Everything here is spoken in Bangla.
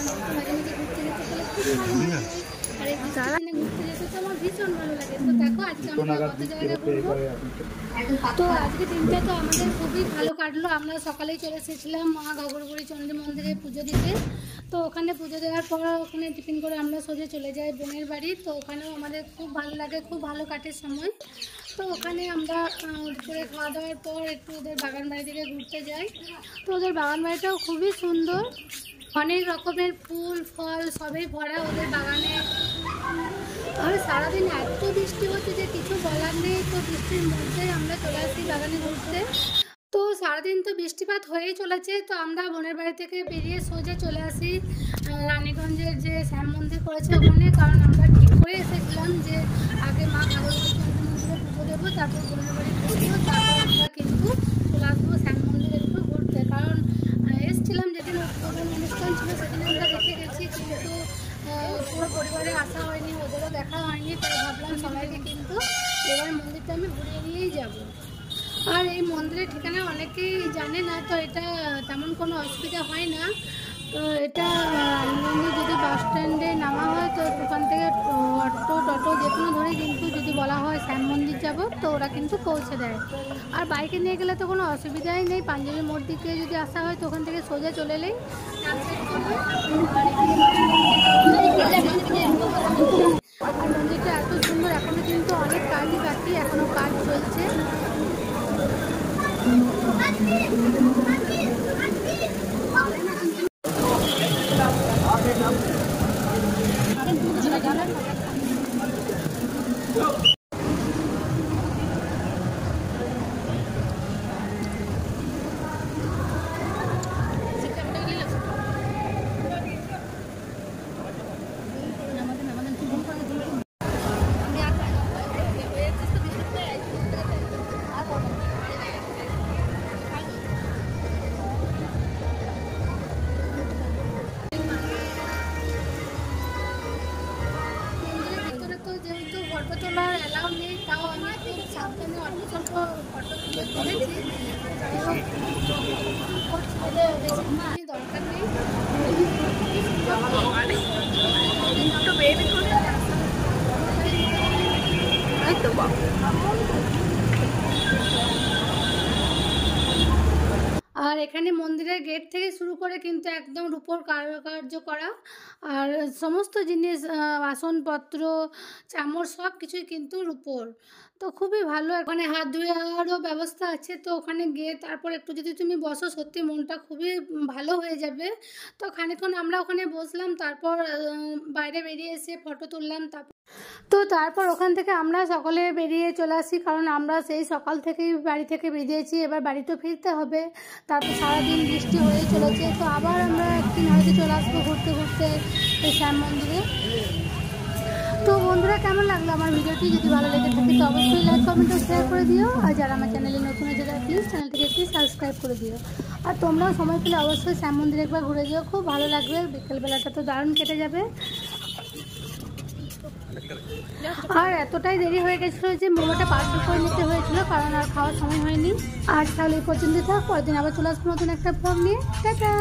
মাঝে মাঝে ঘুরতে যেতে গেলে খুব ভালো লাগে। আর এই বৃষ্টির দিনে ঘুরতে যেতে তো আমার ভীষণ ভালো লাগে। তো দেখো আজকে আমরা কত জায়গায় ঘুরবো। তো আজকে দিনটা তো আমাদের খুবই ভালো কাটলো। আমরা সকালেই চলে এসেছিলাম মা ঘাগরবুড়ি চন্ডী মন্দিরে পুজো দিতে। তো ওখানে পুজো দেওয়ার পর ওখানে টিফিন করে আমরা সোজা চলে যাই বোনের বাড়ি। তো ওখানেও আমাদের খুব ভালো লাগে, খুব ভালো কাটে সময়। তো ওখানে আমরা দুপুরে খাওয়া দাওয়ার পর একটু ওদের বাগান বাড়ি থেকে ঘুরতে যাই। তো ওদের বাগান বাড়িটাও খুবই সুন্দর, অনেক রকমের ফুল ফল সবই ভরা ওদের বাগানে। আর সারাদিন এত বৃষ্টি হচ্ছে যে কিছু বলার নেই। তো বৃষ্টির মধ্যেই আমরা চলে আসি বাগানে ঘুরতে। তো সারাদিন তো বৃষ্টিপাত হয়েই চলেছে। তো আমরা বোনের বাড়ি থেকে বেরিয়ে সোজা চলে আসি রানীগঞ্জের যে শ্যাম মন্দির করেছে ওখানে। কারণ আমরা ঠিক করে এসেছিলাম যে আগে মা ঘাগরবুড়ি চন্ডী মন্দিরে পুজো দেবো, তারপর বোনের বাড়ি ঘুরবো, তারপর আমরা কিন্তু চলে আসবো শ্যাম মন্দিরে একটু ঘুরতে। কারণ এসেছিলাম যেদিন উদ্বোধন অনুষ্ঠান ছিল সেদিন আমরা দেখে গেছি, কিন্তু পুরো পরিবারে আসা হয়নি, ওদেরও দেখা হয়নি। তাই ভাবলাম সবাইকে কিন্তু এবার মন্দিরটা আমি ঘুরিয়ে নিয়েই যাবো। আর এই মন্দিরের ঠিকানা অনেকেই জানে না, তো এটা তেমন কোনো অসুবিধা হয় না। তো এটা রানীগঞ্জে যদি বাস স্ট্যান্ডে নামা হয় তো ওখান থেকে অটো টোটো যে কোনো ধরে কিন্তু যদি বলা হয় শ্যাম মন্দির যাব তো ওরা কিন্তু পৌঁছে দেয়। আর বাইকে নিয়ে গেলে তো কোনো অসুবিধাই নেই। পাঞ্জাবি মোড় দিকে যদি আসা হয় তো ওখান থেকে সোজা চলে এলেই আর মন্দিরটা এত সুন্দর। এখনও কিন্তু অনেক কাজই বাকি, এখনও কাজ চলছে। ফটো তোলার অ্যালাউ নেই, তাও আমি খুব সাবধানে অল্প স্বল্প ফটো তুলেছি। দরকার নেই। আর এখানে মন্দিরের গেট থেকে শুরু করে কিন্তু একদম রূপোর কারুকার্য করা, আর সমস্ত জিনিস বাসনপত্র চামচ সব কিছুই কিন্তু রূপোর। তো খুবই ভালো। এখানে হাত ধোয়ারও ব্যবস্থা আছে। তো ওখানে গিয়ে তারপর একটু যদি তুমি বসো সত্যি মনটা খুবই ভালো হয়ে যাবে। তো খানিকক্ষণ আমরা ওখানে বসলাম, তারপর বাইরে বেরিয়ে এসে ফটো তুললাম। তারপর ওখান থেকে আমরা সকলে বেরিয়ে চলে আসি, কারণ আমরা সেই সকাল থেকেই বাড়ি থেকে বেরিয়েছি। এবার বাড়িতে ফিরতে হবে। তারপর সারাদিন বৃষ্টি হয়ে চলেছে। তো আবার আমরা একদিন হয়তো চলে আসবো ঘুরতে ঘুরতে এই শ্যাম মন্দিরে। তো বন্ধুরা, কেমন লাগলো আমার ভিডিওটি? যদি ভালো লেগে থাকে তো অবশ্যই লাইক কমেন্ট ও শেয়ার করে দিও। আর যারা আমার চ্যানেলে নতুন হয়ে যায় প্লিজ চ্যানেলটিকে প্লিজ সাবস্ক্রাইব করে দিও। আর তোমরাও সময় পেলে অবশ্যই শ্যাম মন্দিরে একবার ঘুরে যেও, খুব ভালো লাগবে। বিকেলবেলাটা তো দারুণ কেটে যাবে। আর এতটাই দেরি হয়ে গেছিলো যে মোমোটা পার্সেল করে নিতে হয়েছিল, কারণ আর খাওয়ার সময় হয়নি। আর তাহলে এই পর্যন্ত থাক, পরের দিন আবার চলে আসবো নতুন একটা ব্লগ নিয়ে। টাটা।